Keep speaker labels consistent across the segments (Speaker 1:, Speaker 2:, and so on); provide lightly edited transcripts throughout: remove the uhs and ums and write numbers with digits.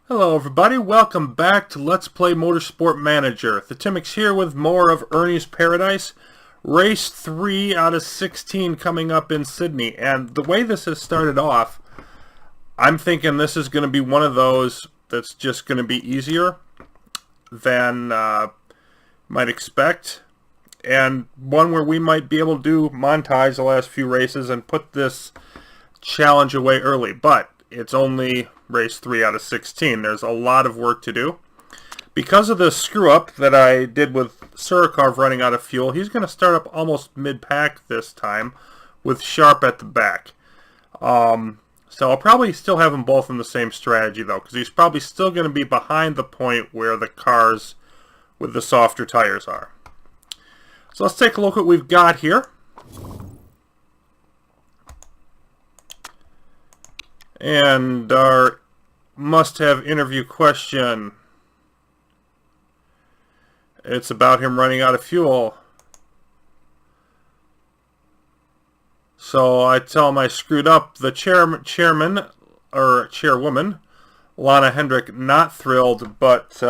Speaker 1: Hello everybody, welcome back to Let's Play Motorsport Manager. The Timmix here with more of Ernie's Paradise. Race 3 out of 16 coming up in Sydney. And the way this has started off, I'm thinking this is going to be one of those that's just going to be easier than might expect. And one where we might be able to do montage the last few races and put this challenge away early. But it's only race 3 out of 16. There's a lot of work to do. Because of the screw-up that I did with Surikov running out of fuel, he's going to start up almost mid-pack this time with Sharp at the back. So I'll probably still have them both in the same strategy, though, because he's probably still going to be behind the point where the cars with the softer tires are. So let's take a look at what we've got here. And our must-have interview question. It's about him running out of fuel. So I tell him I screwed up. The chairman, or chairwoman, Lana Hendrick, not thrilled, but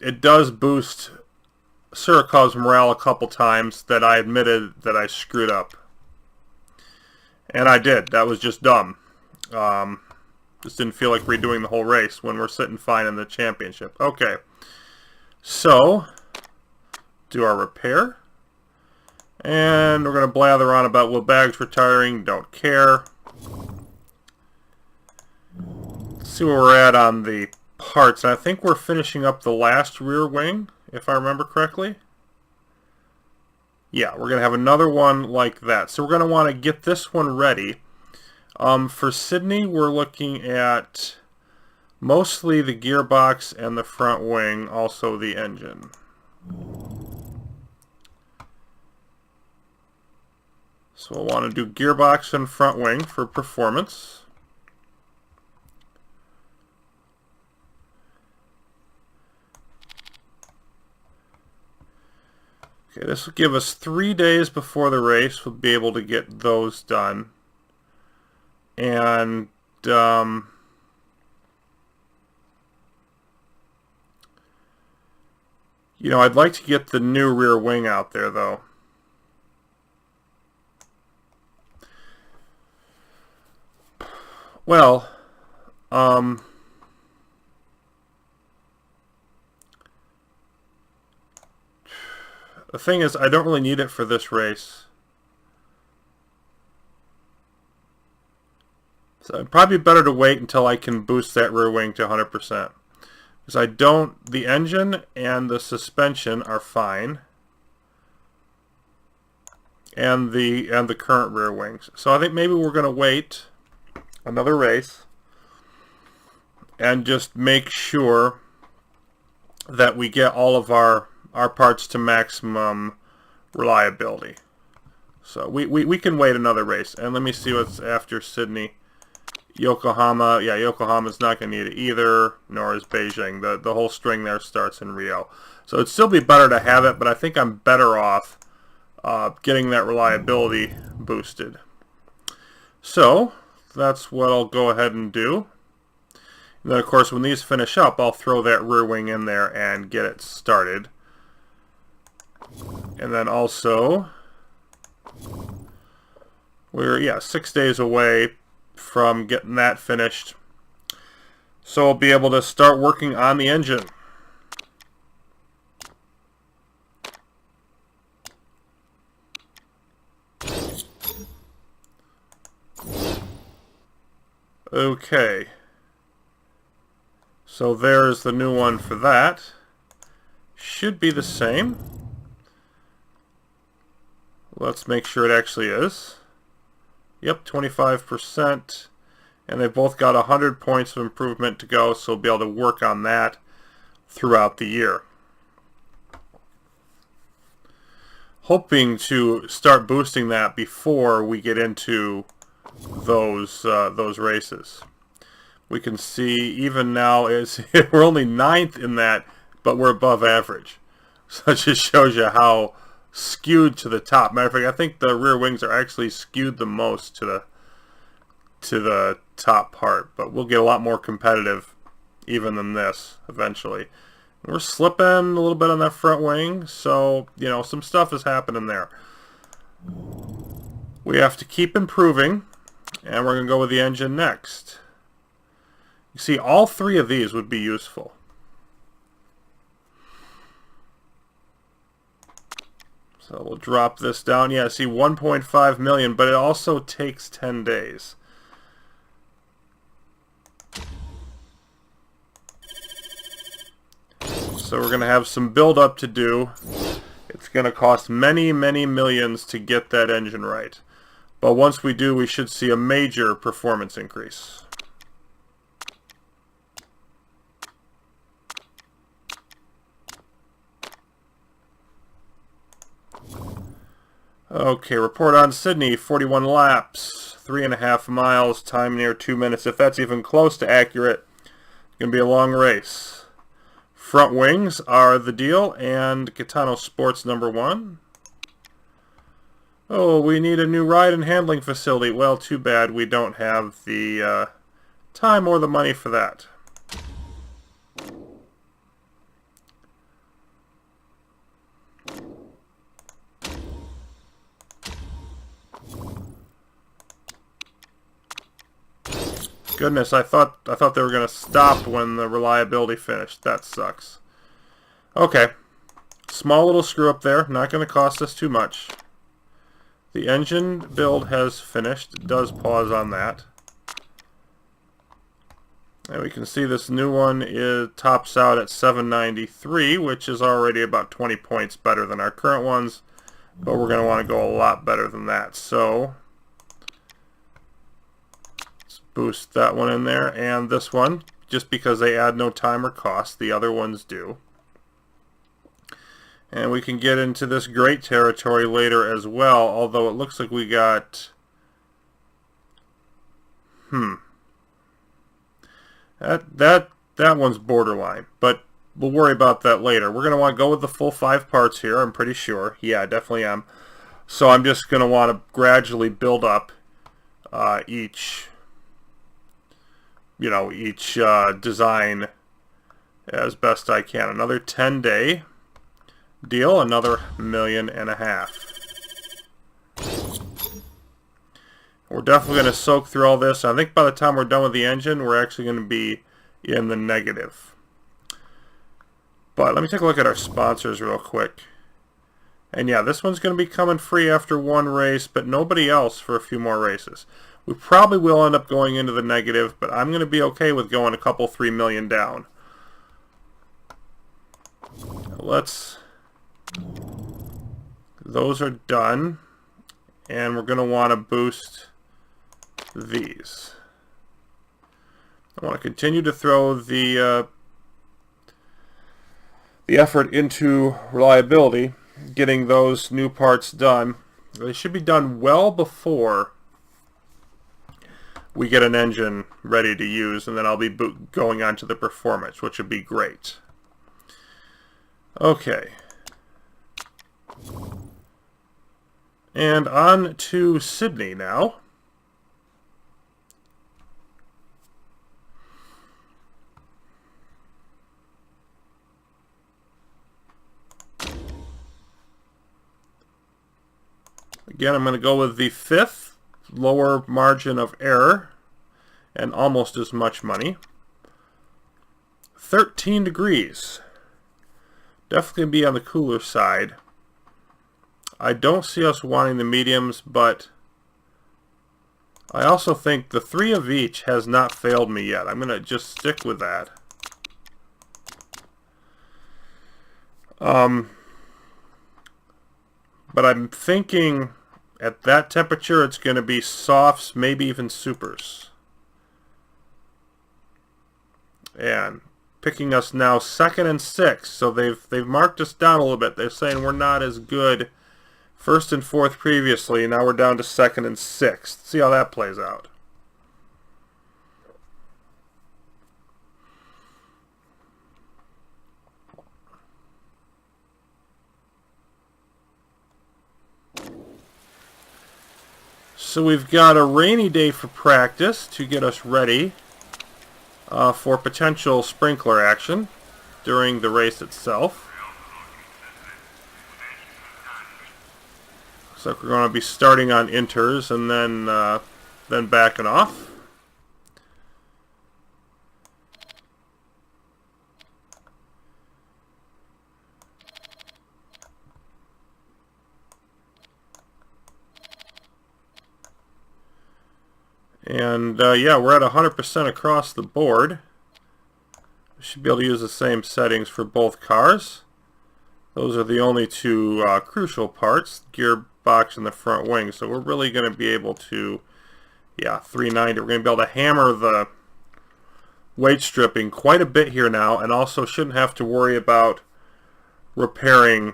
Speaker 1: it does boost Surikov's morale a couple times that I admitted that I screwed up. And I did. That was just dumb. Just didn't feel like redoing the whole race when we're sitting fine in the championship. Okay. So, do our repair. And we're going to blather on about Will Baggs retiring. Don't care. Let's see where we're at on the parts. I think we're finishing up the last rear wing, if I remember correctly. Yeah, we're going to have another one like that. So we're going to want to get this one ready. For Sydney, we're looking at mostly the gearbox and the front wing, also the engine. So we'll want to do gearbox and front wing for performance. Okay, this will give us 3 days before the race. We'll be able to get those done. And you know, I'd like to get the new rear wing out there, though. Well, the thing is, I don't really need it for this race. So it'd probably be better to wait until I can boost that rear wing to 100%. Because I don't, the engine and the suspension are fine. And the current rear wings. So I think maybe we're going to wait another race and just make sure that we get all of our parts to maximum reliability. So we can wait another race. And let me see what's after Sydney. Yokohama, yeah, Yokohama's not going to need it either, nor is Beijing. The whole string there starts in Rio. So it'd still be better to have it, but I think I'm better off getting that reliability boosted. So that's what I'll go ahead and do. And then, of course, when these finish up, I'll throw that rear wing in there and get it started. And then also, we're 6 days away from getting that finished, so I'll be able to start working on the engine. Okay, so there's the new one for that. Should be the same. Let's make sure it actually is. Yep, 25%. And they've both got 100 points of improvement to go, so we'll be able to work on that throughout the year. Hoping to start boosting that before we get into those races. We can see even now is we're only 9th in that, but we're above average. So it just shows you how skewed to the top. Matter of fact, I think the rear wings are actually skewed the most to the top part, but we'll get a lot more competitive even than this eventually. We're slipping a little bit on that front wing, so, you know, some stuff is happening there. We have to keep improving, and we're going to go with the engine next. You see, all three of these would be useful. So we'll drop this down. Yeah, see, 1.5 million, but it also takes 10 days. So we're going to have some build-up to do. It's going to cost many, many millions to get that engine right. But once we do, we should see a major performance increase. Okay, report on Sydney, 41 laps, 3.5 miles, time near 2 minutes. If that's even close to accurate, it's going to be a long race. Front wings are the deal, and Gitano Sports #1. Oh, we need a new ride and handling facility. Well, too bad we don't have the time or the money for that. Goodness, I thought they were going to stop when the reliability finished. That sucks. Okay. Small little screw up there. Not going to cost us too much. The engine build has finished. It does pause on that. And we can see this new one tops out at 793, which is already about 20 points better than our current ones. But we're going to want to go a lot better than that. So boost that one in there, and this one, just because they add no time or cost. The other ones do. And we can get into this great territory later as well, although it looks like we got... That one's borderline, but we'll worry about that later. We're going to want to go with the full 5 parts here, I'm pretty sure. Yeah, I definitely am. So I'm just going to want to gradually build up each design as best I can. Another 10-day deal, another 1.5 million. We're definitely going to soak through all this. I think by the time we're done with the engine, we're actually going to be in the negative. But let me take a look at our sponsors real quick. And yeah, this one's going to be coming free after one race, but nobody else for a few more races. We probably will end up going into the negative, but I'm going to be okay with going a couple 3 million down. Those are done, and we're going to want to boost these. I want to continue to throw the effort into reliability, getting those new parts done. They should be done well before we get an engine ready to use, and then I'll be going on to the performance, which would be great. Okay. And on to Sydney now. Again, I'm going to go with the 5th, lower margin of error, and almost as much money. 13 degrees. Definitely be on the cooler side. I don't see us wanting the mediums, but I also think the 3 of each has not failed me yet. I'm going to just stick with that. But I'm thinking at that temperature it's going to be softs, maybe even supers. And picking us now 2nd and 6th, so they've marked us down a little bit. They're saying we're not as good 1st and 4th previously. Now we're down to 2nd and 6th. See how that plays out. So we've got a rainy day for practice to get us ready for potential sprinkler action during the race itself. Looks like we're going to be starting on inters and then backing off. And yeah, we're at 100% across the board. We should be able to use the same settings for both cars. Those are the only two crucial parts, gearbox and the front wing. So we're really going to be able to, yeah, 390. We're going to be able to hammer the weight stripping quite a bit here now, and also shouldn't have to worry about repairing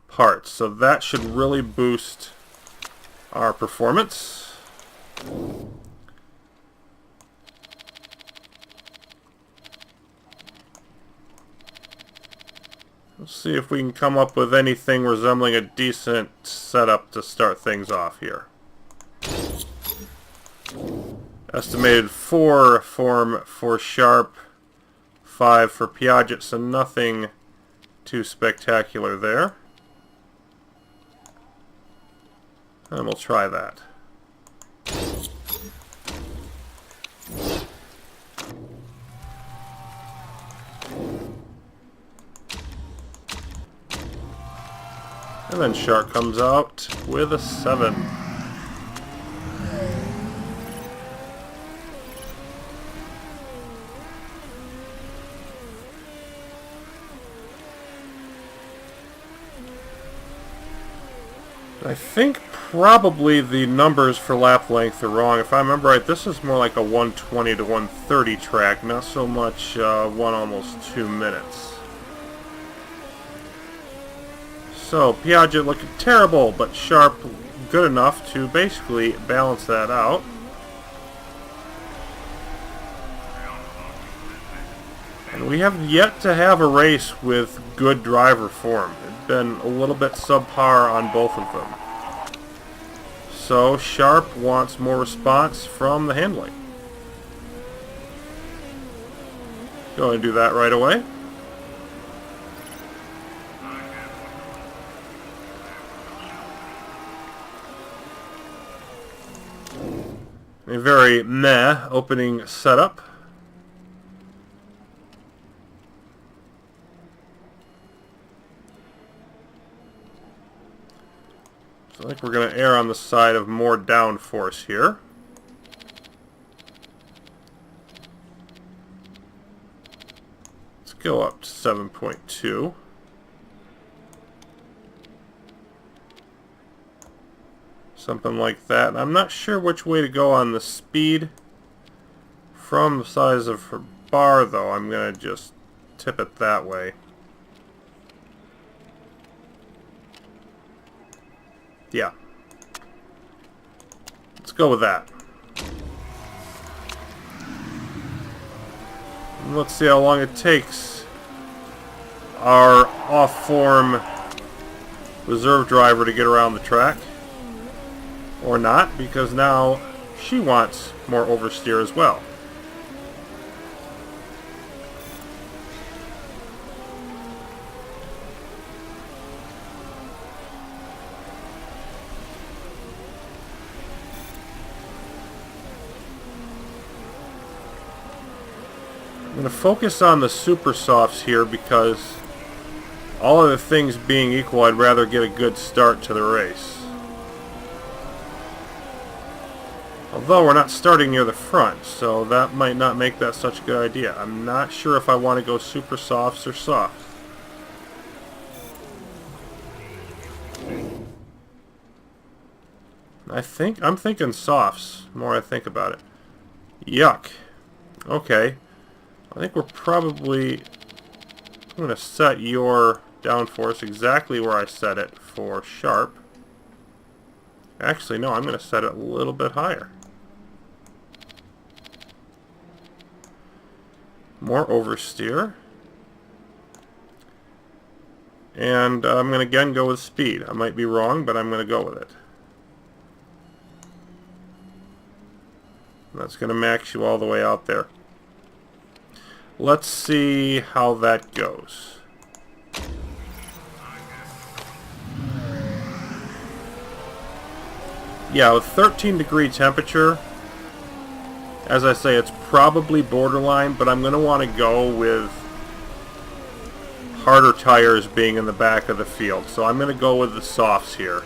Speaker 1: parts. So that should really boost our performance. Let's see if we can come up with anything resembling a decent setup to start things off here. Estimated 4 form for Sharp, 5 for Piaget, so nothing too spectacular there. And we'll try that. And then Shark comes out with a 7. I think probably the numbers for lap length are wrong. If I remember right, this is more like a 120 to 130 track, not so much 1 almost 2 minutes. So, Piaget looking terrible, but Sharp good enough to basically balance that out. And we have yet to have a race with good driver form. It's been a little bit subpar on both of them. So, Sharp wants more response from the handling. Go ahead and do that right away. A very meh opening setup. So I think we're going to err on the side of more downforce here. Let's go up to 7.2. Something like that. And I'm not sure which way to go on the speed from the size of her bar, though. I'm going to just tip it that way. Yeah. Let's go with that. And let's see how long it takes our off-form reserve driver to get around the track. Or not, because now she wants more oversteer as well. I'm going to focus on the super softs here because all other things being equal, I'd rather get a good start to the race. Although we're not starting near the front, so that might not make that such a good idea. I'm not sure if I want to go super softs or softs. I'm thinking softs, the more I think about it. Yuck. Okay. I think we're probably... I'm going to set your downforce exactly where I set it for Sharp. Actually, no, I'm going to set it a little bit higher. More oversteer. And I'm going to again go with speed. I might be wrong, but I'm going to go with it. That's going to max you all the way out there. Let's see how that goes. Yeah, with 13-degree temperature, as I say, it's probably borderline, but I'm going to want to go with harder tires being in the back of the field. So I'm going to go with the softs here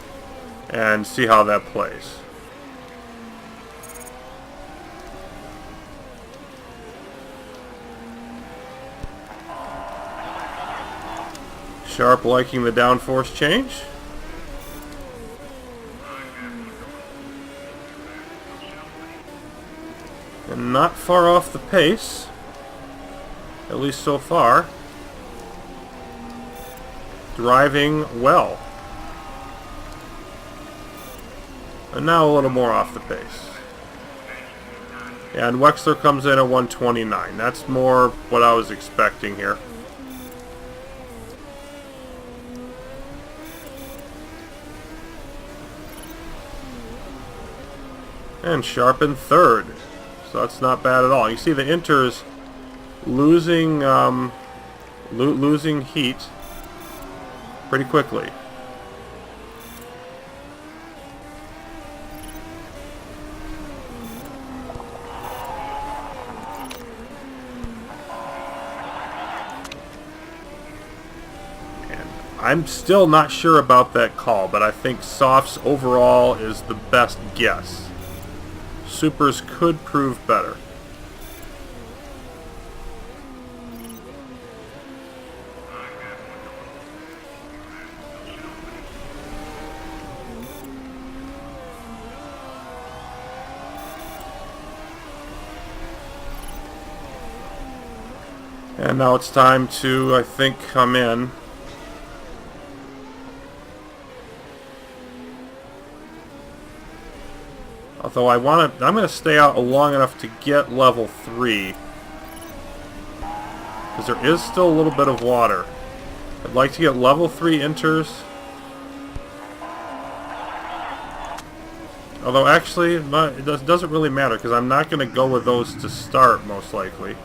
Speaker 1: and see how that plays. Sharp liking the downforce change. And not far off the pace, at least so far. Driving well. And now a little more off the pace. And Wexler comes in at 129. That's more what I was expecting here. And Sharp in third. So that's not bad at all. You see the Inter's losing losing heat pretty quickly. And I'm still not sure about that call, but I think softs overall is the best guess. Supers could prove better. And now it's time to, I think, come in. Although I'm going to stay out long enough to get level 3. Because there is still a little bit of water. I'd like to get level 3 Inters. Although actually, it doesn't really matter because I'm not going to go with those to start, most likely.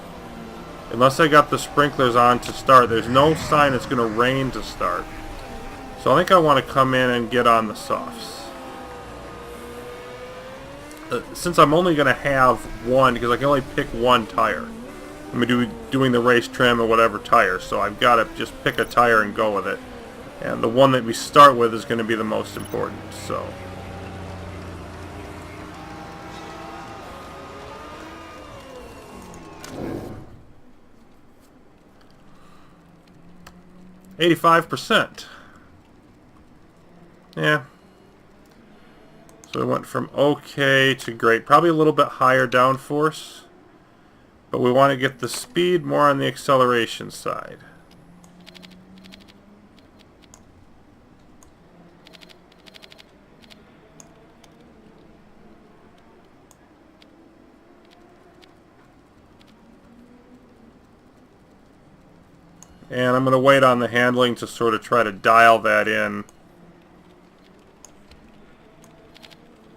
Speaker 1: Unless I got the sprinklers on to start. There's no sign it's going to rain to start. So I think I want to come in and get on the softs. Since I'm only going to have one, because I can only pick one tire. I'm doing the race trim or whatever tire, so I've got to just pick a tire and go with it. And the one that we start with is going to be the most important, so... %. Yeah. So it went from okay to great. Probably a little bit higher downforce. But we want to get the speed more on the acceleration side. And I'm going to wait on the handling to sort of try to dial that in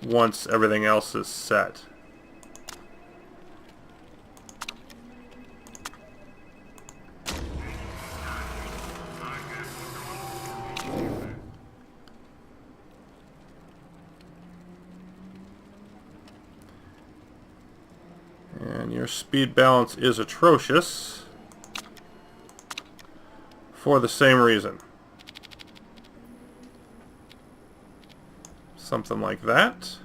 Speaker 1: once everything else is set. And your speed balance is atrocious. For the same reason. Something like that.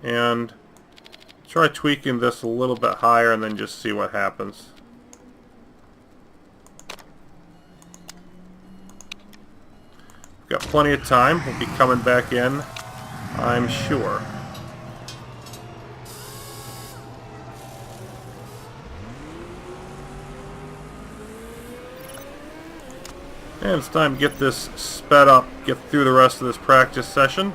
Speaker 1: And try tweaking this a little bit higher and then just see what happens. Got plenty of time. We'll be coming back in, I'm sure. And it's time to get this sped up, get through the rest of this practice session.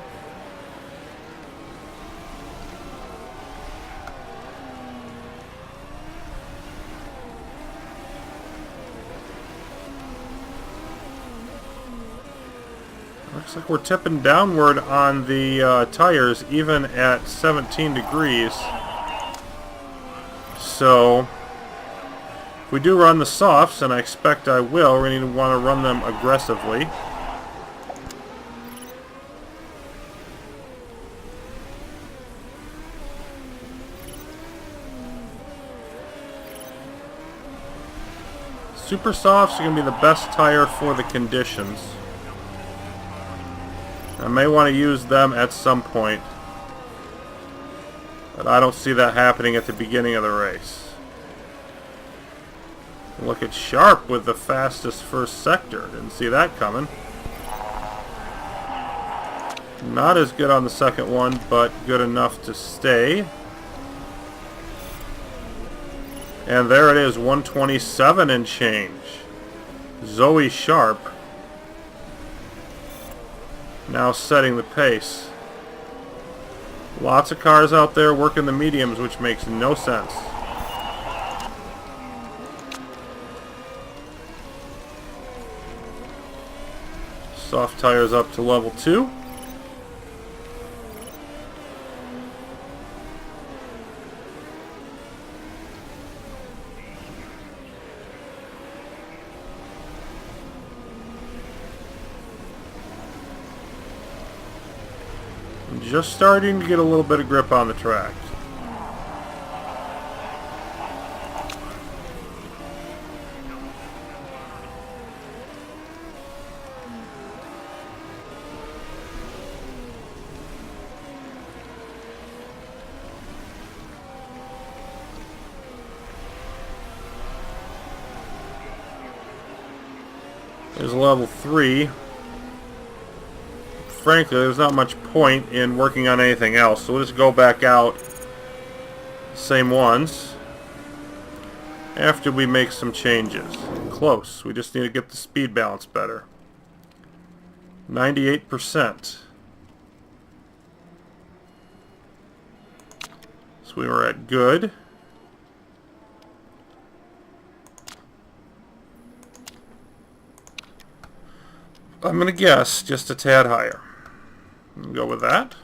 Speaker 1: Looks like we're tipping downward on the tires even at 17 degrees. So if we do run the softs, and I expect I will, we're going to want to run them aggressively. Super softs are going to be the best tire for the conditions. I may want to use them at some point, but I don't see that happening at the beginning of the race. Look at Sharp with the fastest first sector. Didn't see that coming. Not as good on the second one, but good enough to stay. And there it is, 127 and change. Zoe Sharp now setting the pace. Lots of cars out there working the mediums, which makes no sense. Soft tires up to level 2. Just starting to get a little bit of grip on the track. There's level 3. Frankly, there's not much point in working on anything else, so we'll just go back out same ones after we make some changes. Close. We just need to get the speed balance better. 98%. So we were at good. I'm going to guess just a tad higher. Go with that.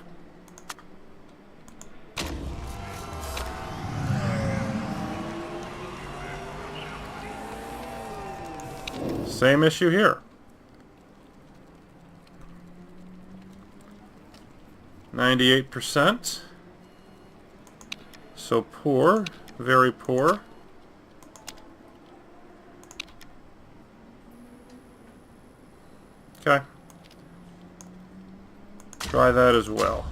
Speaker 1: Same issue here. 98%. So poor, very poor. Okay. Try that as well.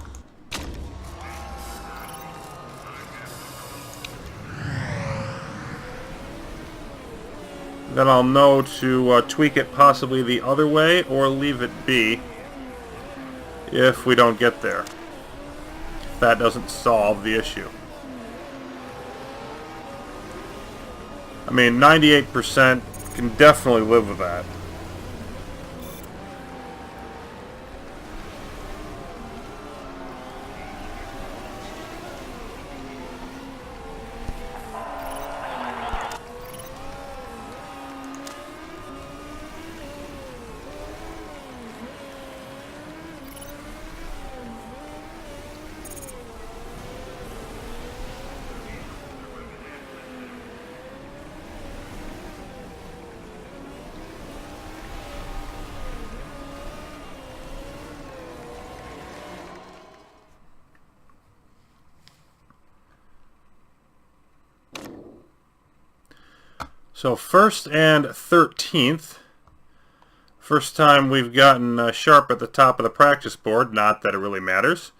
Speaker 1: Then I'll know to tweak it possibly the other way or leave it be if we don't get there. If that doesn't solve the issue. I mean, 98% can definitely live with that. So 1st and 13th. First time we've gotten Sharp at the top of the practice board. Not that it really matters.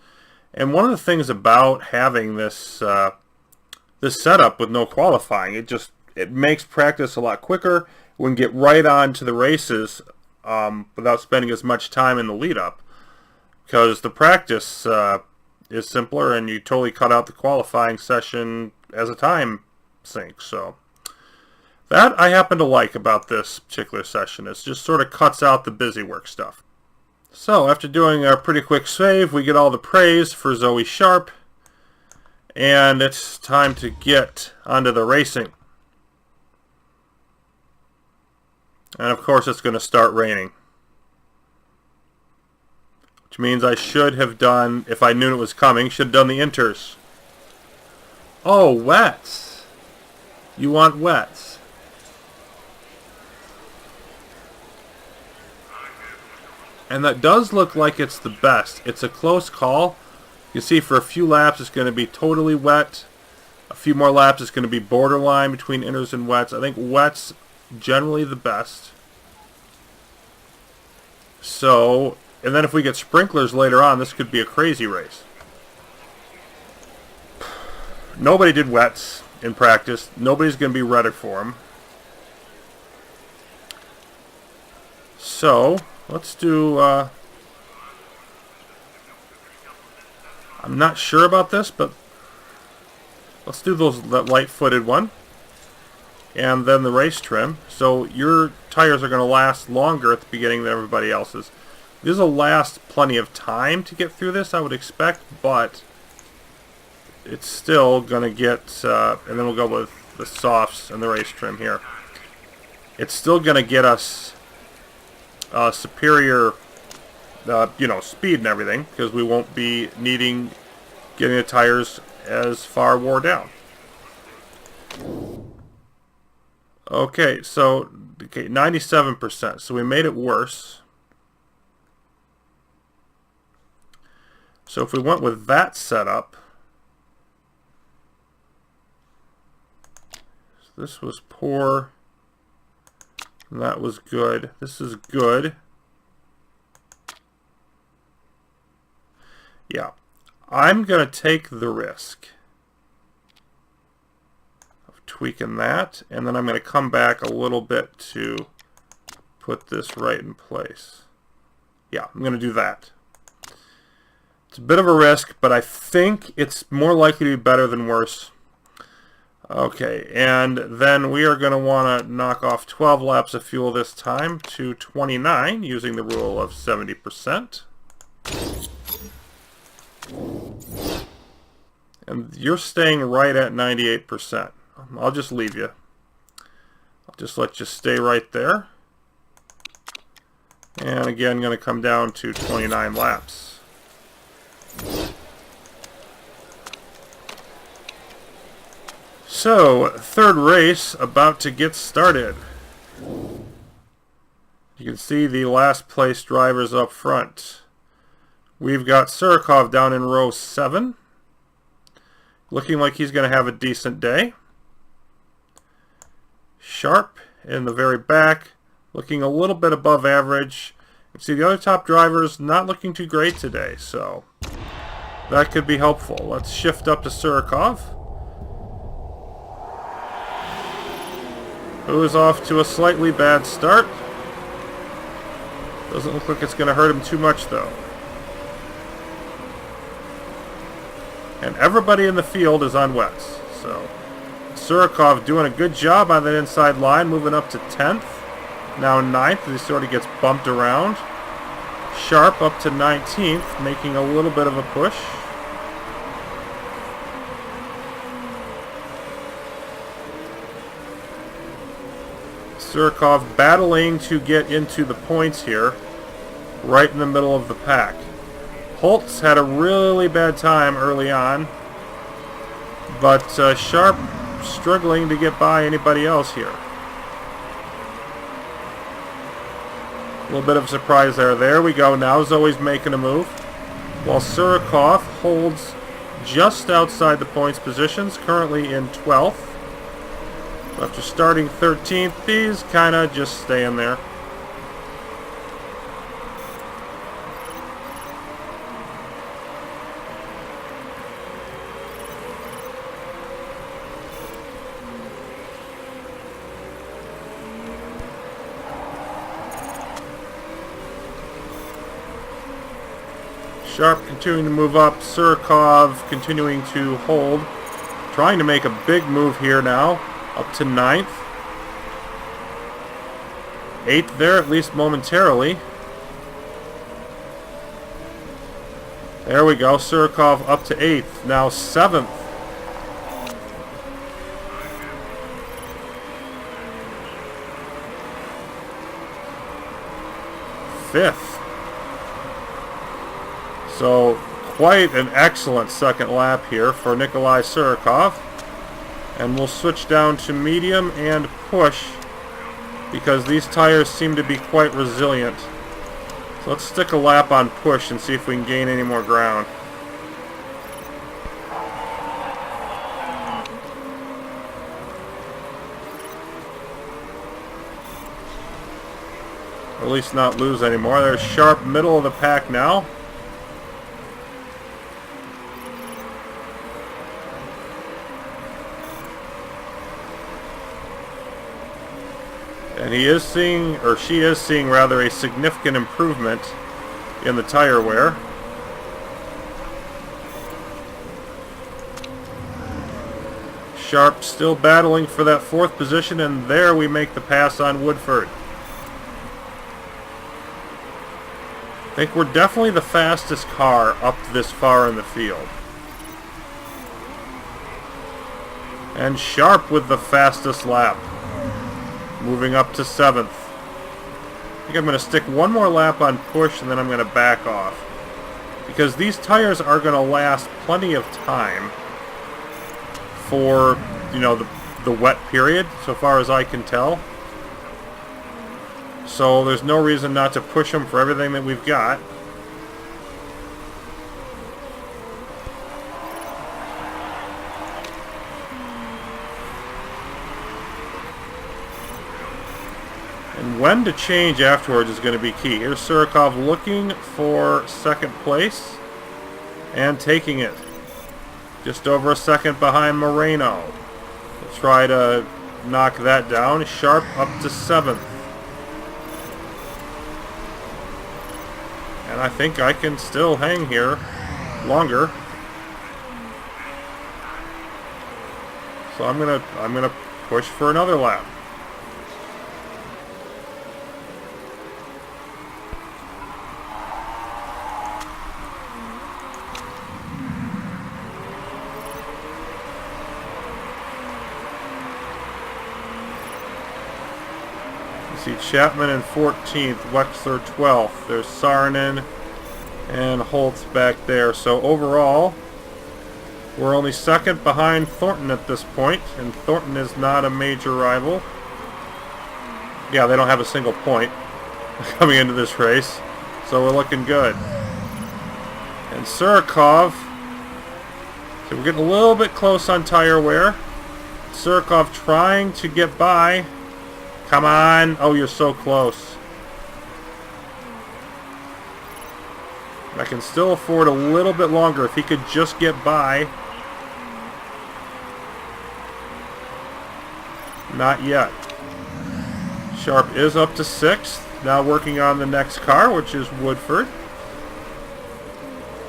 Speaker 1: And one of the things about having this this setup with no qualifying, it makes practice a lot quicker. We can get right on to the races without spending as much time in the lead up, because the practice is simpler, and you totally cut out the qualifying session as a time sink. So that I happen to like about this particular session. It just sort of cuts out the busy work stuff. So after doing a pretty quick save, we get all the praise for Zoe Sharp, and it's time to get onto the racing. And of course it's going to start raining. which means I should have done, if I knew it was coming, should have done the inters. Oh, wets. You want wets. And that does look like it's the best. It's a close call. You see, for a few laps, it's going to be totally wet. A few more laps, it's going to be borderline between inters and wets. I think wets generally the best. So, and then if we get sprinklers later on, this could be a crazy race. Nobody did wets in practice. Nobody's going to be ready for them. So, let's do... I'm not sure about this, but let's do that light-footed one. And then the race trim. So your tires are going to last longer at the beginning than everybody else's. These will last plenty of time to get through this, I would expect, but it's still going to get, and then we'll go with the softs and the race trim here. It's still going to get us superior, speed and everything, because we won't be getting the tires as far wore down. Okay, so 97%. So we made it worse. So if we went with that setup, so this was poor, and that was good. This is good. Yeah, I'm going to take the risk of tweaking that, and then I'm going to come back a little bit to put this right in place. Yeah, I'm going to do that. It's a bit of a risk, but I think it's more likely to be better than worse. Okay, and then we are going to want to knock off 12 laps of fuel this time to 29 using the rule of 70%. And you're staying right at 98%. I'll just leave you. I'll just let you stay right there. And again, going to come down to 29 laps. So, third race about to get started. You can see the last place drivers up front. We've got Surikov down in row 7. Looking like he's going to have a decent day. Sharp in the very back, looking a little bit above average. You can see the other top drivers not looking too great today, so that could be helpful. Let's shift up to Surikov, who is off to a slightly bad start. Doesn't look like it's going to hurt him too much, though. And everybody in the field is on wets. So Surikov doing a good job on that inside line, moving up to 10th. Now 9th as he sort of gets bumped around. Sharp up to 19th, making a little bit of a push. Surikov battling to get into the points here, right in the middle of the pack. Holtz had a really bad time early on, but Sharp struggling to get by anybody else here. A little bit of a surprise there. There we go. Now Zoe's making a move, while Surikov holds just outside the points positions, currently in 12th. After starting 13th, he's kind of just staying there. Sharp continuing to move up. Surikov continuing to hold. Trying to make a big move here now. Up to 9th. 8th there, at least momentarily. There we go. Surikov up to 8th. Now 7th. 5th. So quite an excellent second lap here for Nikolai Surikov. And we'll switch down to medium and push because these tires seem to be quite resilient. So let's stick a lap on push and see if we can gain any more ground. At least not lose anymore. There's Sharp, middle of the pack now. And he is seeing, or she is seeing rather, a significant improvement in the tire wear. Sharp still battling for that fourth position, and there we make the pass on Woodford. I think we're definitely the fastest car up this far in the field. And Sharp with the fastest lap, moving up to 7th. I think I'm going to stick one more lap on push and then I'm going to back off. Because these tires are going to last plenty of time for, you know, the wet period, so far as I can tell. So there's no reason not to push them for everything that we've got. And when to change afterwards is going to be key. Here's Surikov looking for second place and taking it. Just over a second behind Moreno. We'll try to knock that down. Sharp up to 7th. And I think I can still hang here longer. So I'm gonna push for another lap. See Chapman in 14th, Wexler 12th. There's Saarinen and Holtz back there. So overall, we're only second behind Thornton at this point, and Thornton is not a major rival. Yeah, they don't have a single point coming into this race, so we're looking good. And Surikov, so we're getting a little bit close on tire wear. Surikov trying to get by. Come on. Oh, you're so close. I can still afford a little bit longer if he could just get by. Not yet. Sharp is up to 6th. Now working on the next car, which is Woodford.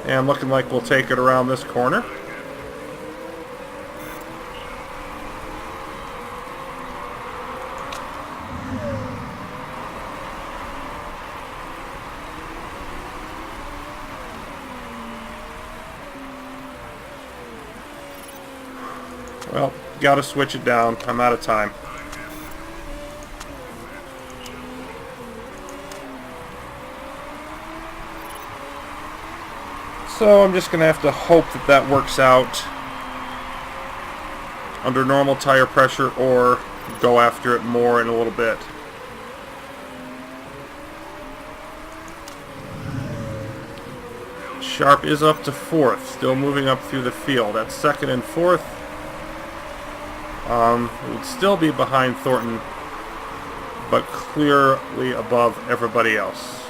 Speaker 1: And looking like we'll take it around this corner. Well, gotta switch it down. I'm out of time. So I'm just gonna have to hope that that works out under normal tire pressure or go after it more in a little bit. Sharp is up to 4th, still moving up through the field. That's 2nd and 4th. It would still be behind Thornton, but clearly above everybody else.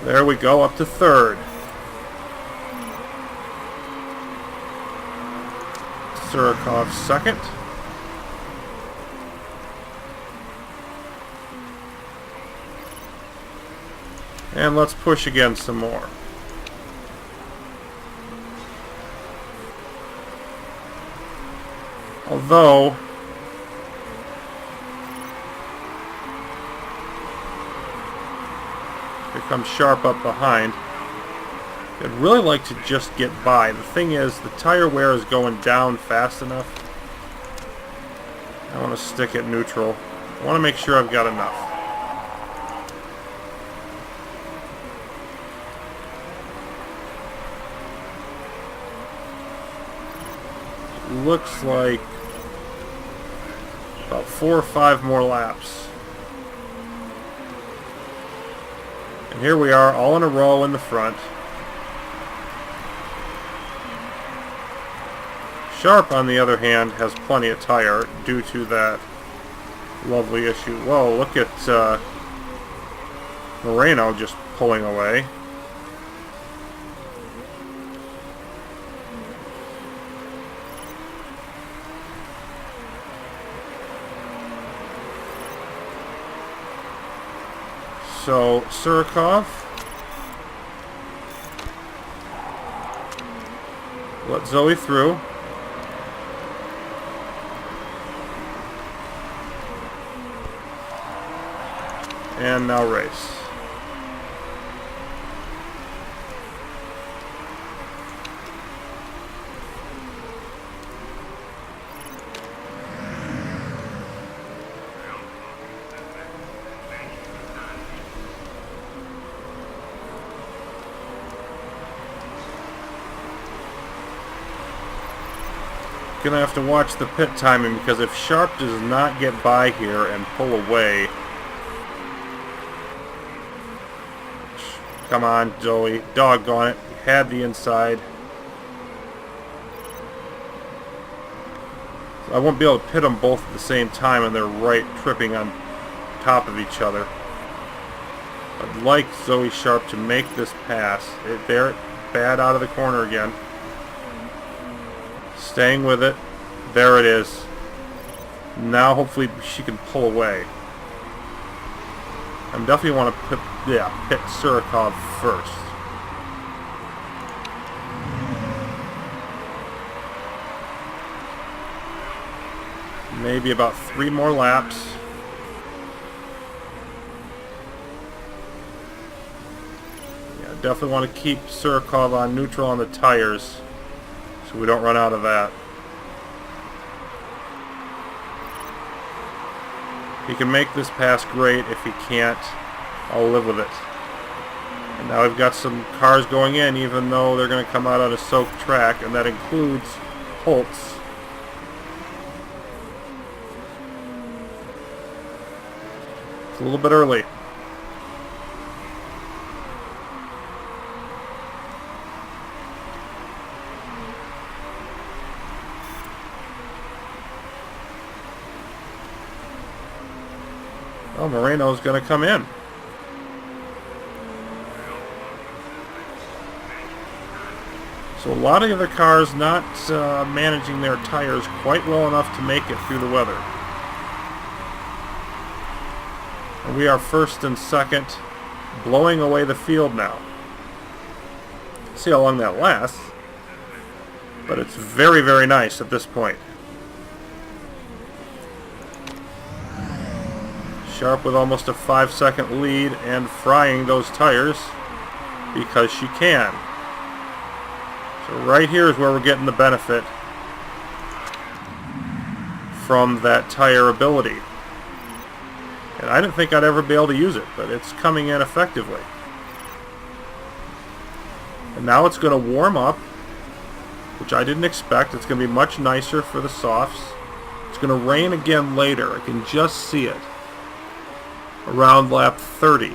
Speaker 1: There we go, up to 3rd. Surikov 2nd. And let's push again some more. Although, here comes Sharp up behind. I'd really like to just get by. The thing is, the tire wear is going down fast enough. I want to stick at neutral. I want to make sure I've got enough. Looks like about 4 or 5 more laps. And here we are, all in a row in the front. Sharp, on the other hand, has plenty of tire due to that lovely issue. Whoa, look at Moreno just pulling away. So, Surikov, let Zoe through. And now race. Gonna have to watch the pit timing, because if Sharp does not get by here and pull away, come on, Zoe, doggone it, you had the inside. I won't be able to pit them both at the same time, and they're right tripping on top of each other. I'd like Zoe Sharp to make this pass. They're bad out of the corner again. Staying with it. There it is. Now hopefully she can pull away. I definitely want to pit Surikov first. Maybe about 3 more laps. Yeah, definitely want to keep Surikov on neutral on the tires, so we don't run out of that. If he can make this pass, great. If he can't, I'll live with it. And now we've got some cars going in, even though they're going to come out on a soaked track, and that includes Holtz. It's a little bit early. Oh, Moreno's going to come in. So a lot of the other cars not managing their tires quite well enough to make it through the weather. And we are first and second, blowing away the field now. See how long that lasts. But it's very, very nice at this point. Sharp with almost a 5-second lead and frying those tires because she can. So right here is where we're getting the benefit from that tire ability. And I didn't think I'd ever be able to use it, but it's coming in effectively. And now it's going to warm up, which I didn't expect. It's going to be much nicer for the softs. It's going to rain again later. I can just see it. Around lap 30.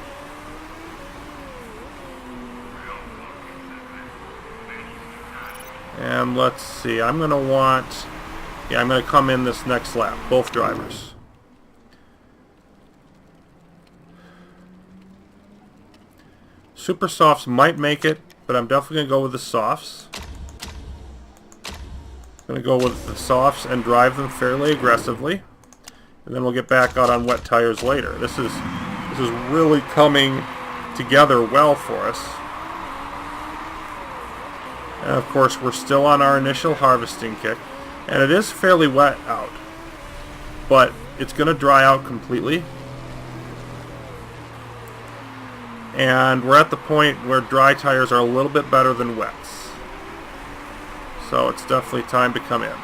Speaker 1: And let's see, I'm going to I'm going to come in this next lap, both drivers. Super softs might make it, but I'm definitely going to go with the softs. I'm going to go with the softs and drive them fairly aggressively. And then we'll get back out on wet tires later. This is really coming together well for us. And of course, we're still on our initial harvesting kick. And it is fairly wet out. But it's going to dry out completely. And we're at the point where dry tires are a little bit better than wets. So it's definitely time to come in.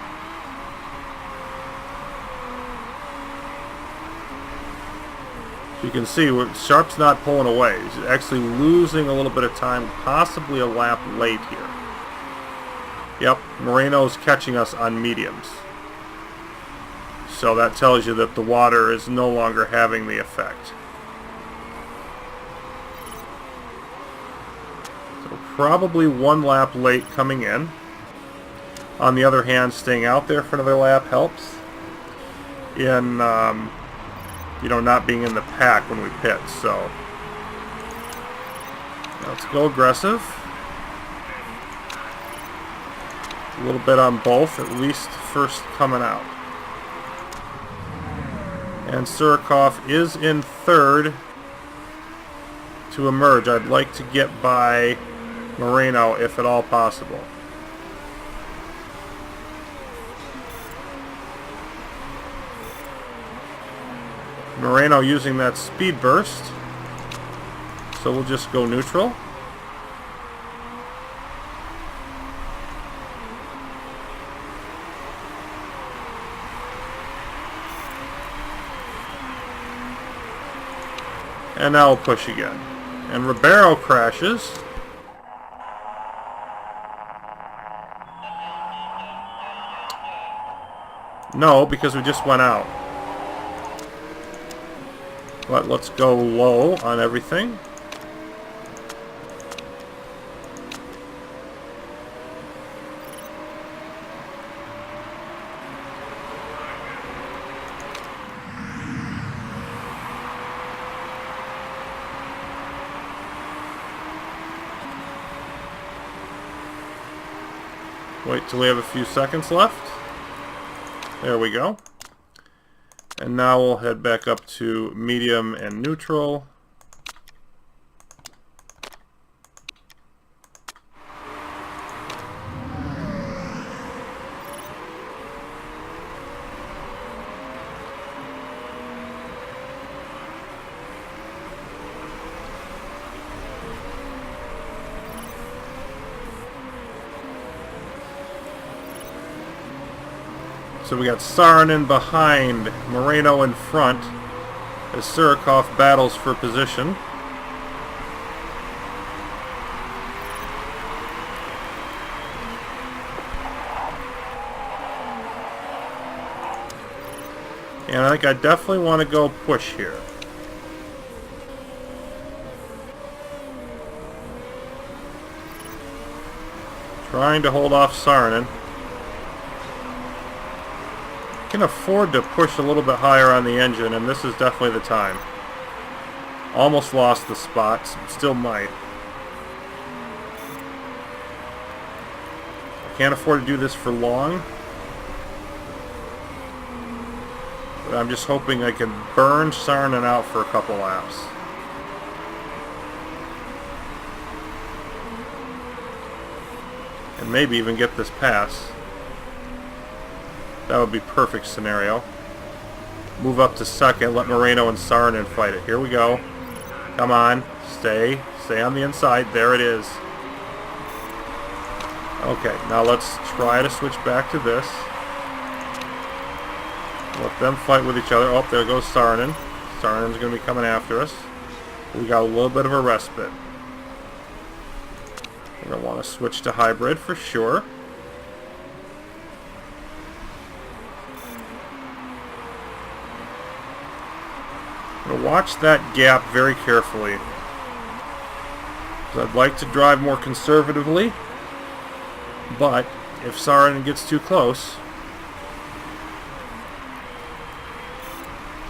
Speaker 1: You can see Sharp's not pulling away. He's actually losing a little bit of time, possibly a lap late here. Yep, Moreno's catching us on mediums. So that tells you that the water is no longer having the effect. So probably one lap late coming in. On the other hand, staying out there for another lap helps in you know, not being in the pack when we pit. So let's go aggressive. A little bit on both, at least first coming out. And Surikov is in third to emerge. I'd like to get by Moreno if at all possible. Moreno using that speed burst, so we'll just go neutral. And now we'll push again. And Ribeiro crashes. No, because we just went out. But let's go low on everything. Wait till we have a few seconds left. There we go. And now we'll head back up to medium and neutral. So we got Saarinen behind, Moreno in front, as Surikov battles for position. And I think I definitely want to go push here. Trying to hold off Saarinen. Can afford to push a little bit higher on the engine, and this is definitely the time. Almost lost the spots, still might. I can't afford to do this for long, but I'm just hoping I can burn Saarinen out for a couple laps. And maybe even get this pass. That would be perfect scenario. Move up to second, let Moreno and Saarinen fight it. Here we go. Come on, stay on the inside. There it is. Okay, now let's try to switch back to this. Let them fight with each other. Oh, there goes Saarinen. Saarinen's going to be coming after us. We got a little bit of a respite. We're going to want to switch to hybrid for sure. I'm going to watch that gap very carefully. I'd like to drive more conservatively, but if Saarinen gets too close...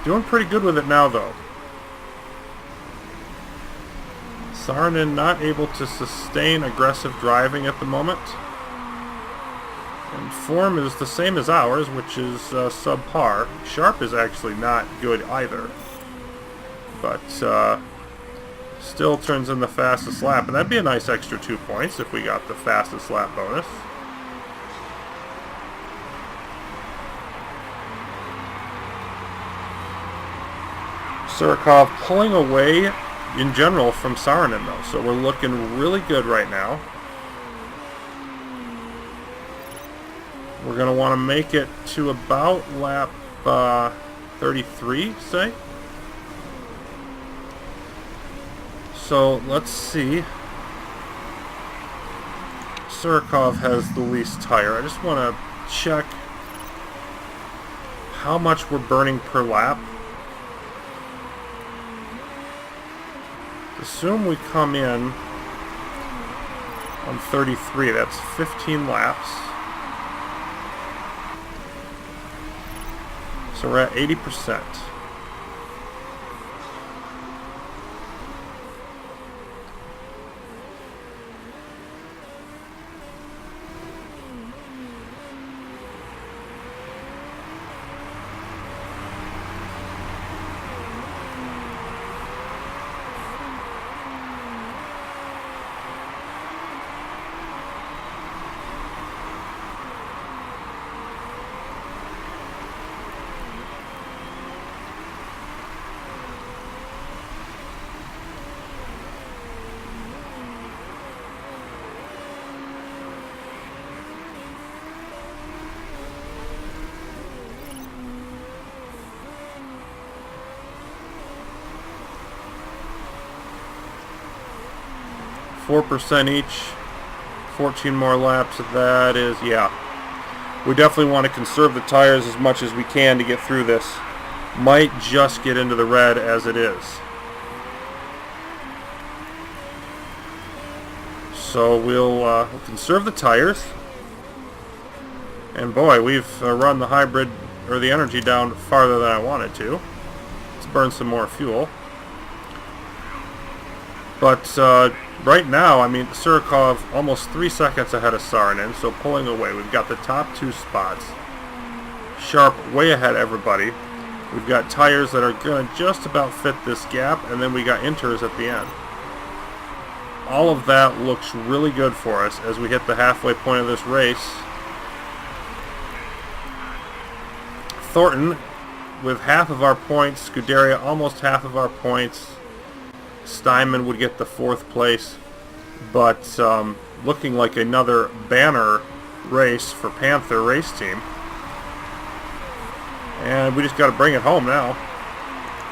Speaker 1: Doing pretty good with it now, though. Saarinen not able to sustain aggressive driving at the moment. And form is the same as ours, which is subpar. Sharp is actually not good either. But still turns in the fastest lap. And that'd be a nice extra 2 points if we got the fastest lap bonus. Surikov pulling away in general from Saarinen though, so we're looking really good right now. We're going to want to make it to about lap 33, say. So let's see. Surikov has the least tire. I just want to check how much we're burning per lap. Assume we come in on 33. That's 15 laps. So we're at 80%. .4% each, 14 more laps of that is, yeah. We definitely want to conserve the tires as much as we can to get through this. Might just get into the red as it is. So we'll conserve the tires. And boy, we've run the hybrid, or the energy, down farther than I wanted to. Let's burn some more fuel. But right now, I mean, Surikov almost 3 seconds ahead of Saarinen, so pulling away. We've got the top 2 spots. Sharp way ahead of everybody. We've got tires that are going to just about fit this gap, and then we got inters at the end. All of that looks really good for us as we hit the halfway point of this race. Thornton with half of our points, Scuderia almost half of our points. Steinman would get the 4th place, but looking like another banner race for Panther Race Team. And we just got to bring it home now.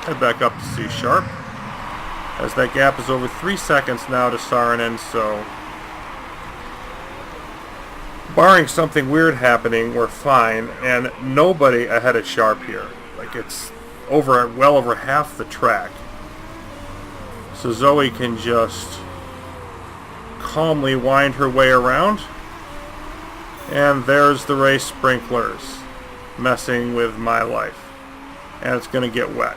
Speaker 1: Head back up to see Sharp, as that gap is over 3 seconds now to Saarinen, so barring something weird happening, we're fine, and nobody ahead of Sharp here. Like, it's over, well over half the track. So Zoe can just calmly wind her way around. And there's the race sprinklers messing with my life. And it's going to get wet.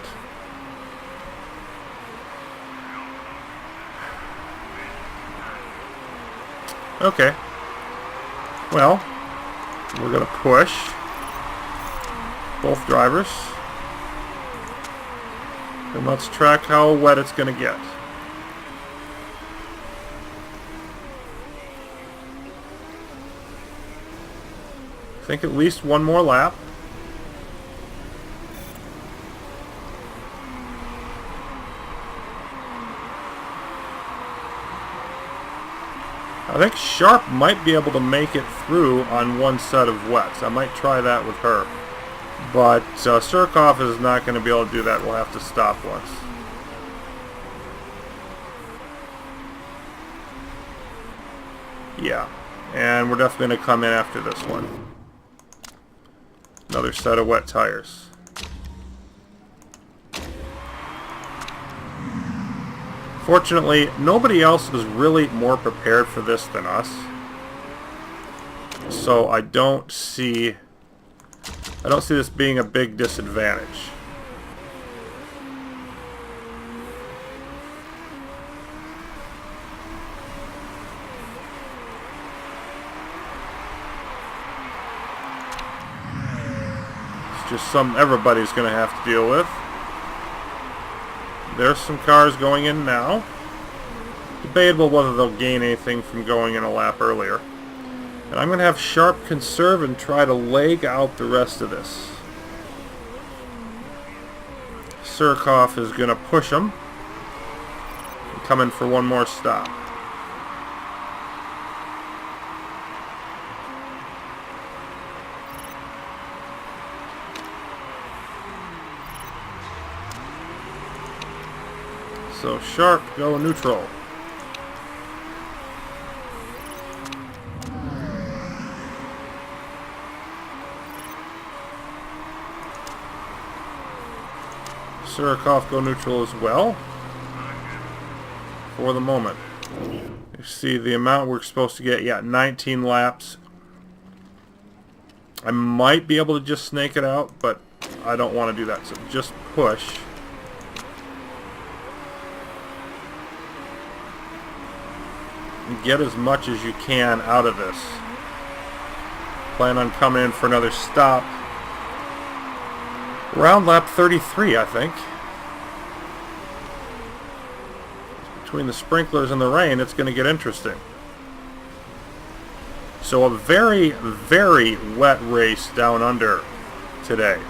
Speaker 1: Okay. Well, we're going to push both drivers. And let's track how wet it's going to get. I think at least one more lap. I think Sharp might be able to make it through on one set of wets. I might try that with her. But Surikov is not going to be able to do that. We'll have to stop once. Yeah. And we're definitely going to come in after this one. Another set of wet tires. Fortunately, nobody else is really more prepared for this than us. So I don't see this being a big disadvantage. It's just something everybody's going to have to deal with. There's some cars going in now. Debatable whether they'll gain anything from going in a lap earlier. And I'm going to have Sharp conserve and try to leg out the rest of this. Surikov is going to push him. come in for one more stop. So Sharp, go neutral. Surikov go neutral as well. For the moment. You see the amount we're supposed to get, yeah, 19 laps. I might be able to just snake it out, but I don't want to do that, so just push. And get as much as you can out of this. Plan on coming in for another stop. Around lap 33, I think. Between the sprinklers and the rain, it's going to get interesting. So a very, very wet race down under today.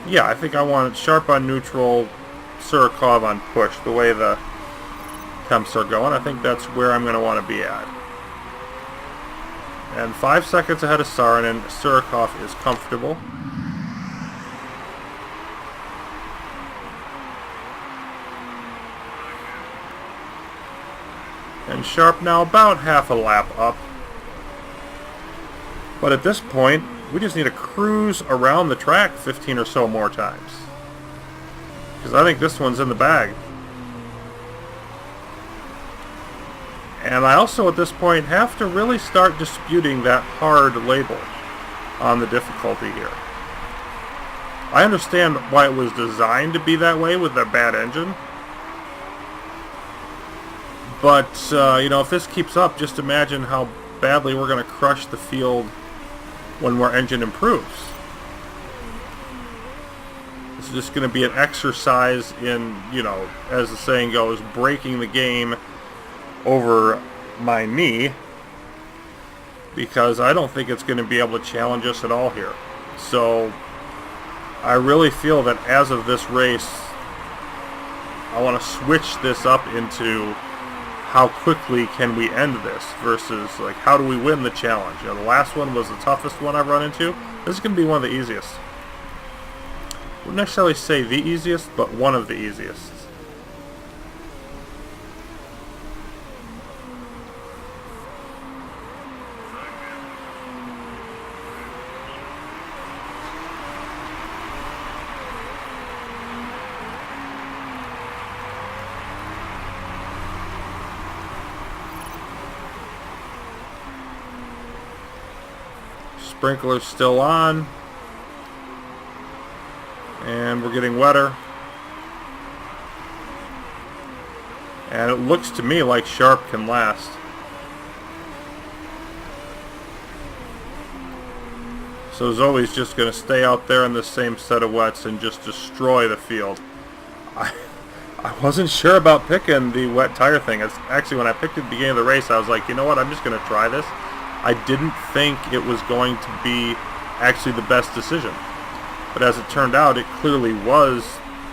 Speaker 1: Yeah, I think I want Sharp on neutral, Surikov on push, the way the temps are going. I think that's where I'm going to want to be at. And 5 seconds ahead of Saarinen, Surikov is comfortable. And Sharp now about half a lap up. But at this point, we just need to cruise around the track 15 or so more times. Because I think this one's in the bag. And I also, at this point, have to really start disputing that hard label on the difficulty here. I understand why it was designed to be that way with the bad engine. But, you know, if this keeps up, just imagine how badly we're going to crush the field when our engine improves. This is just going to be an exercise in, you know, as the saying goes, breaking the game over my knee, because I don't think it's going to be able to challenge us at all here. So I really feel that as of this race, I want to switch this up into how quickly can we end this versus like how do we win the challenge. You know, the last one was the toughest one I've run into. This is going to be one of the easiest. I wouldn't necessarily say the easiest, but one of the easiest. Sprinkler's still on, and we're getting wetter, and it looks to me like Sharp can last. So Zoe's just going to stay out there in the same set of wets and just destroy the field. I wasn't sure about picking the wet tire thing. It's actually, when I picked it at the beginning of the race, I was like, you know what, I'm just going to try this. I didn't think it was going to be actually the best decision. But as it turned out, it clearly was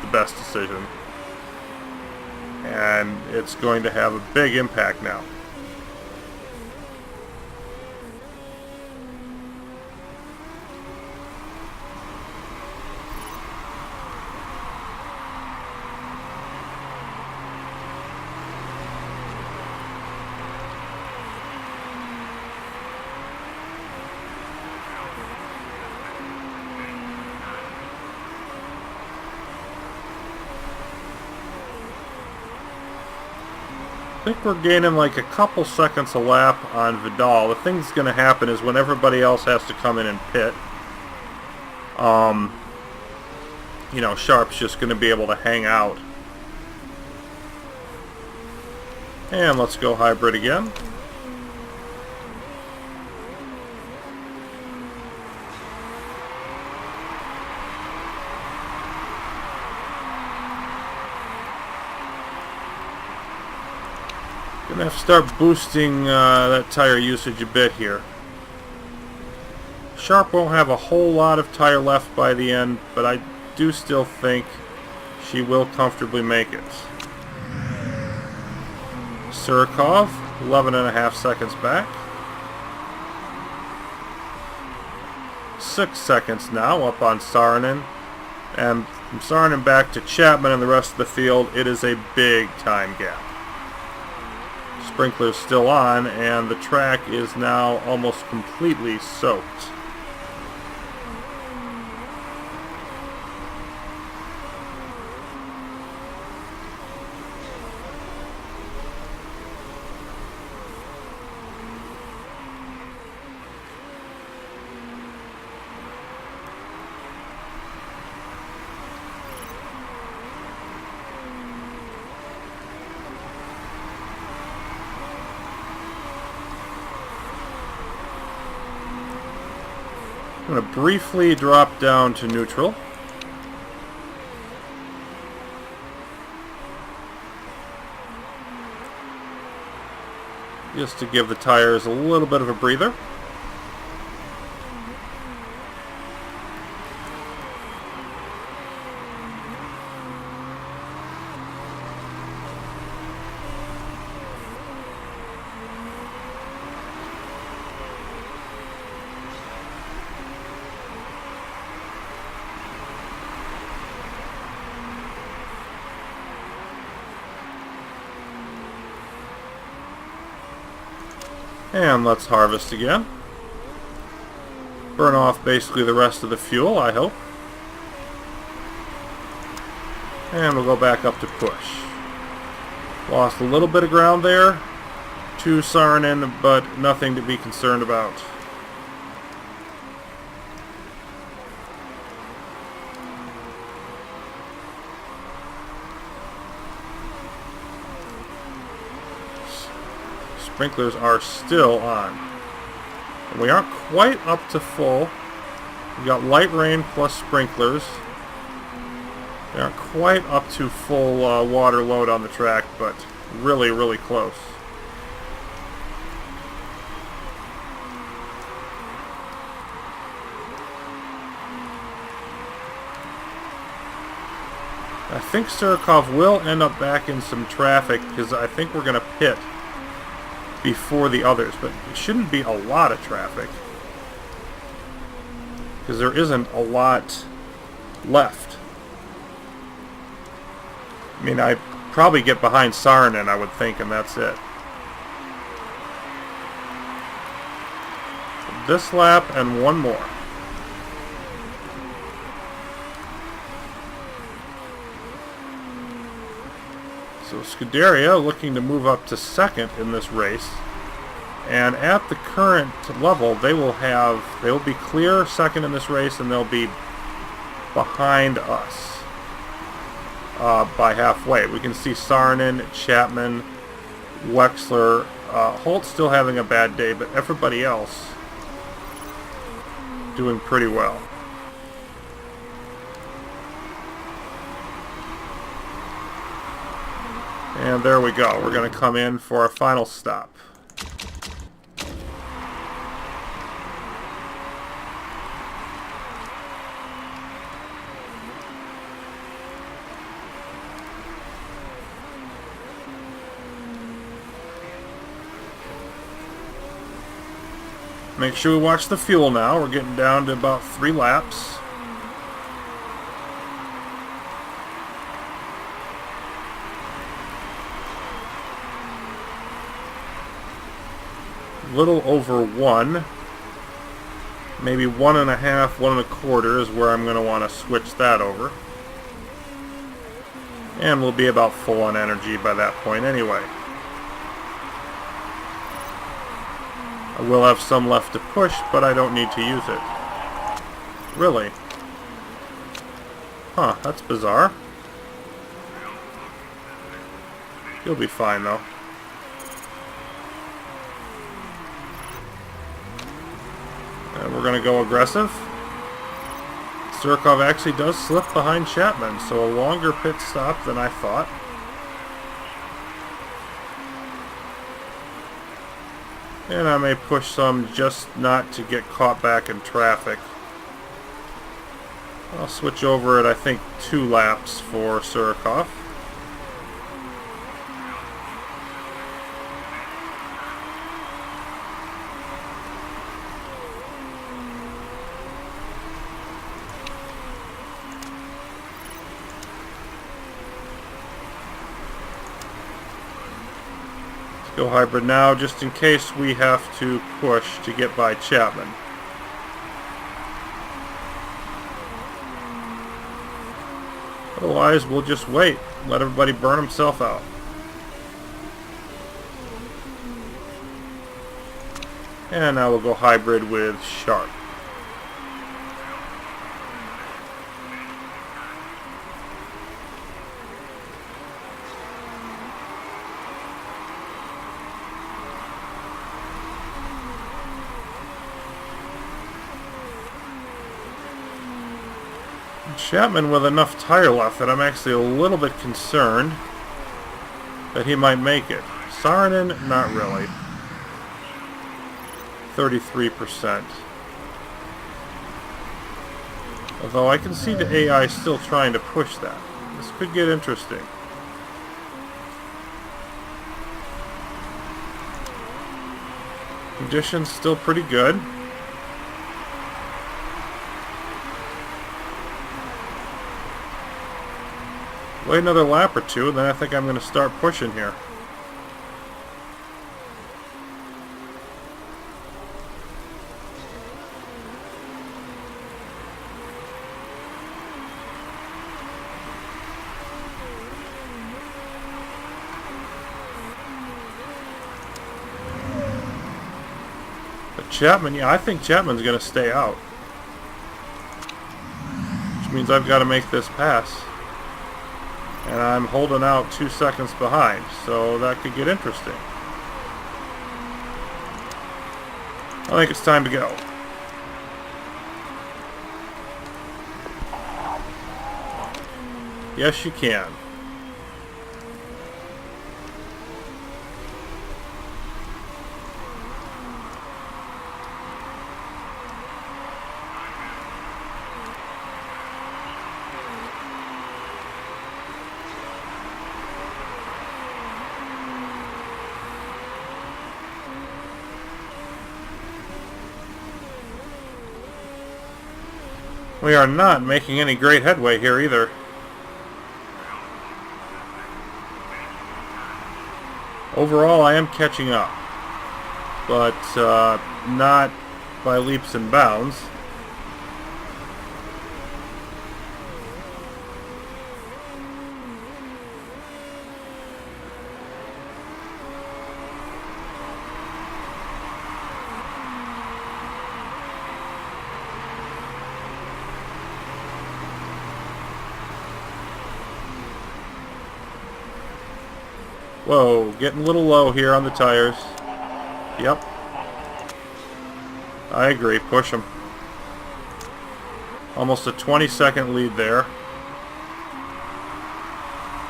Speaker 1: the best decision. And it's going to have a big impact now. I think we're gaining like a couple seconds a lap on Vidal. The thing that's going to happen is when everybody else has to come in and pit, you know, Sharp's just going to be able to hang out. And let's go hybrid again. Gonna have to start boosting that tire usage a bit here. Sharp won't have a whole lot of tire left by the end, but I do still think she will comfortably make it. Surikov, 11.5 seconds back. 6 seconds now up on Saarinen. And from Saarinen back to Chapman and the rest of the field, it is a big time gap. Sprinkler's still on, and the track is now almost completely soaked. I'm going to briefly drop down to neutral. Just to give the tires a little bit of a breather. And let's harvest again. Burn off basically the rest of the fuel, I hope. And we'll go back up to push. Lost a little bit of ground there to Saarinen, but nothing to be concerned about. Sprinklers are still on. And we aren't quite up to full. We got light rain plus sprinklers. We aren't quite up to full water load on the track, but really, really close. I think Surikov will end up back in some traffic because I think we're going to pit before the others, but it shouldn't be a lot of traffic because there isn't a lot left. I mean, I probably get behind Saarinen, I would think, and that's it. This lap and one more. So Scuderia looking to move up to second in this race, and at the current level they will be clear second in this race, and they'll be behind us by halfway. We can see Saarinen, Chapman, Wexler, Holt still having a bad day, but everybody else doing pretty well. And there we go. We're going to come in for our final stop. Make sure we watch the fuel now. We're getting down to about 3 laps. Little over 1, maybe 1.5, 1.25 is where I'm going to want to switch that over, and we'll be about full on energy by that point anyway. I will have some left to push, but I don't need to use it. Really? Huh, that's bizarre. You'll be fine though. And we're going to go aggressive. Surikov actually does slip behind Chapman, so a longer pit stop than I thought. And I may push some just not to get caught back in traffic. I'll switch over at I think 2 laps for Surikov. Go hybrid now, just in case we have to push to get by Chapman. Otherwise, we'll just wait. Let everybody burn himself out. And now we'll go hybrid with Sharp. Chapman with enough tire left that I'm actually a little bit concerned that he might make it. Saarinen, not really. 33%. Although I can see the AI still trying to push that. This could get interesting. Conditions still pretty good. Wait another lap or two, and then I think I'm going to start pushing here. But Chapman, yeah, I think Chapman's going to stay out. Which means I've got to make this pass. And I'm holding out 2 seconds behind, so that could get interesting. I think it's time to go. Yes, you can. We are not making any great headway here either. Overall, I am catching up, but not by leaps and bounds. Whoa, getting a little low here on the tires. Yep. I agree, push them. Almost a 20-second lead there.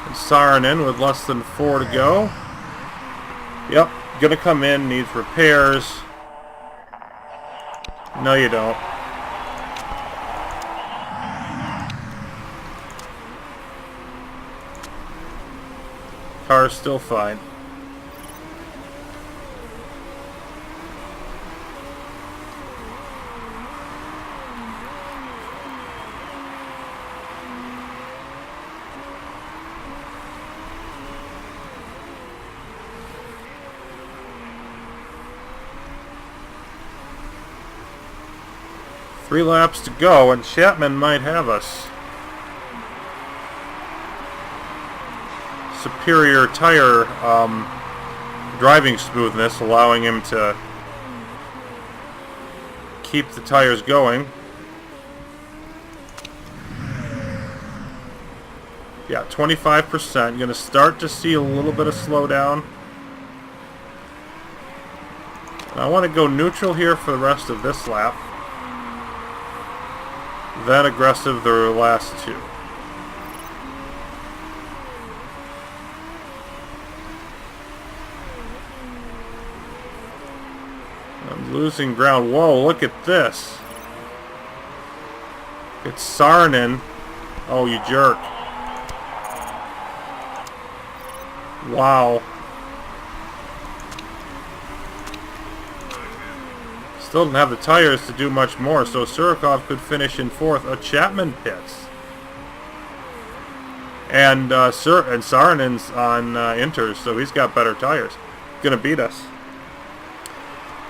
Speaker 1: And Saarinen with less than 4 to go. Yep, gonna come in, needs repairs. No, you don't. Car's still fine. Three laps to go, and Chapman might have us. Superior tire driving smoothness, allowing him to keep the tires going. Yeah, 25%. Going to start to see a little bit of slowdown. I want to go neutral here for the rest of this lap. Then aggressive the last two. I'm losing ground. Whoa, look at this. It's Saarinen. Oh, you jerk. Wow. Still didn't have the tires to do much more, so Surikov could finish in fourth. Chapman pits. And Saarinen's on Inters, so he's got better tires. going to beat us.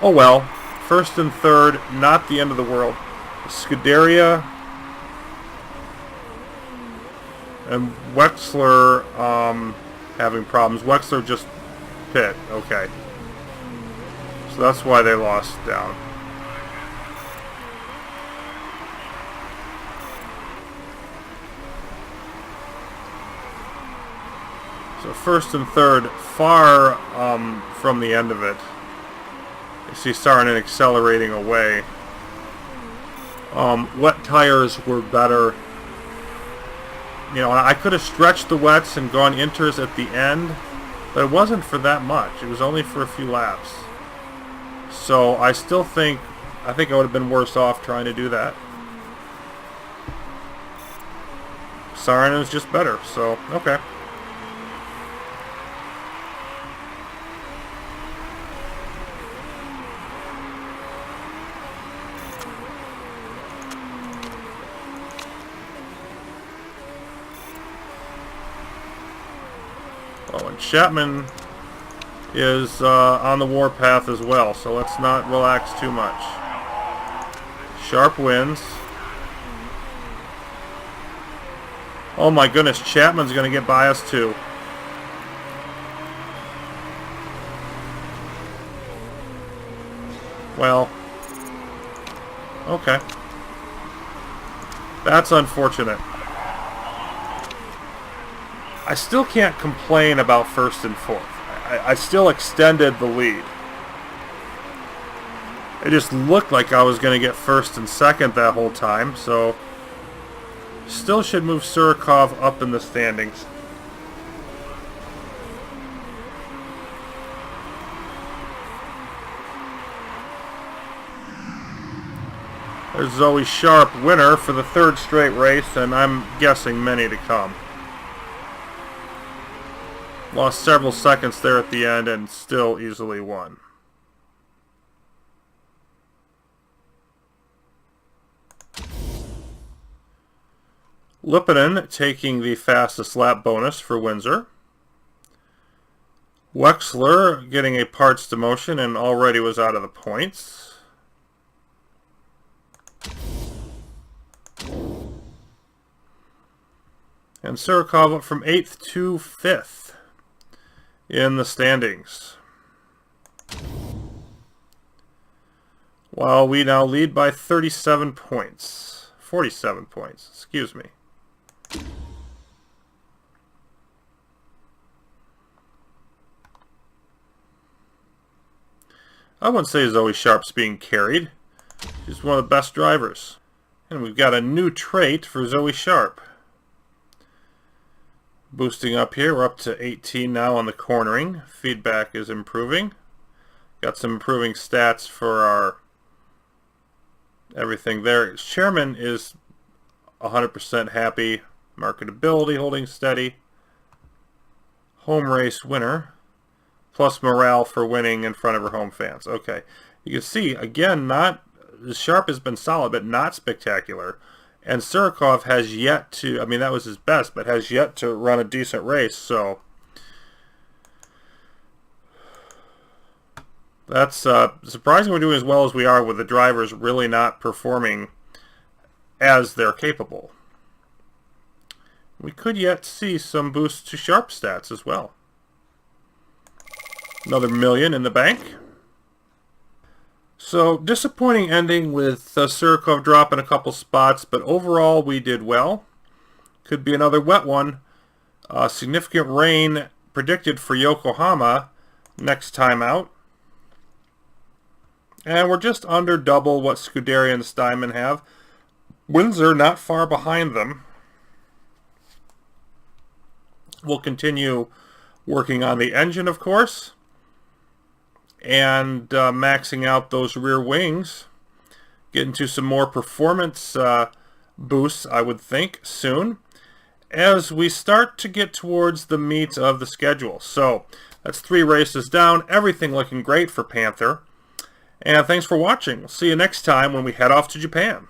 Speaker 1: Oh well. First and third, not the end of the world. Scuderia and Wexler having problems. Wexler just pit. Okay. So that's why they lost down. So first and third, far from the end of it. You see Saarinen accelerating away. Wet tires were better. You know, I could have stretched the wets and gone inters at the end, but it wasn't for that much. It was only for a few laps. So I still think, I would have been worse off trying to do that. Saarinen was just better, so okay. Oh, and Chapman is on the warpath as well, so let's not relax too much. Sharp wins. Oh my goodness, Chapman's going to get by us too. Well, okay. That's unfortunate. I still can't complain about first and fourth. I still extended the lead. It just looked like I was going to get first and second that whole time, so still should move Surikov up in the standings. There's Zoe Sharp, winner for the third straight race, and I'm guessing many to come. Lost several seconds there at the end and still easily won. Lipinen taking the fastest lap bonus for Windsor. Wexler getting a parts demotion and already was out of the points. And Surikov up from 8th to 5th. In the standings. While we now lead by 37 points. 47 points, excuse me. I wouldn't say Zoe Sharp's being carried. She's one of the best drivers. And we've got a new trait for Zoe Sharp. Boosting up here, we're up to 18 now on the cornering. Feedback is improving. Got some improving stats for our everything there. Chairman is 100% happy. Marketability holding steady. Home race winner. Plus morale for winning in front of her home fans. Okay. You can see, again, Sharp has been solid, but not spectacular. And Surikov has yet to, I mean, that was his best, but has yet to run a decent race, so that's surprising we're doing as well as we are with the drivers really not performing as they're capable. We could yet see some boosts to Sharp stats as well. Another $1 million in the bank. So, disappointing ending with Surikov dropping a couple spots, but overall we did well. Could be another wet one. Significant rain predicted for Yokohama next time out. And we're just under double what Scuderia and Steinman have. Windsor not far behind them. We'll continue working on the engine, of course. And maxing out those rear wings. Getting to some more performance boosts, I would think, soon. As we start to get towards the meat of the schedule. So, that's 3 races down. Everything looking great for Panther. And thanks for watching. We'll see you next time when we head off to Japan.